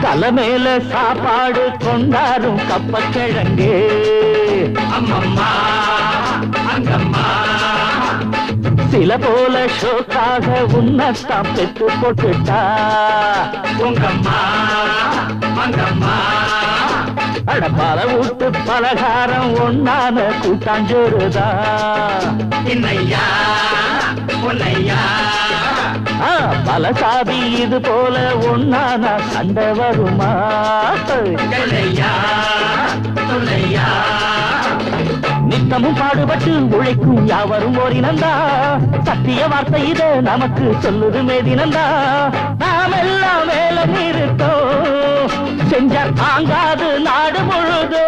தலை மேல சாப்பாடு கொண்டாரும் கப்பக்கிழங்கு அம்மம்மா அங்கம்மா சில போல ஷோக்காக உன்னத்தான் பெற்று போட்டுட்டா உங்கம்மா அங்கம்மா அட பல வீட்டு பலகாரம் ஒன்னான கூட்டாஞ்சோறுதா இன்னையா பொன்னையா பல சாதி இது போல ஒன்னான சண்டை வருமா நித்தமும் பாடுபட்டு உழைக்கும் யாவரும் ஓரினந்தா சத்திய வார்த்தை இத நமக்கு சொல்லுது மேதினந்தா நாம் எல்லாம் மேல நிறுத்தோம் செஞ்ச தாங்காது நாடு முழுதோ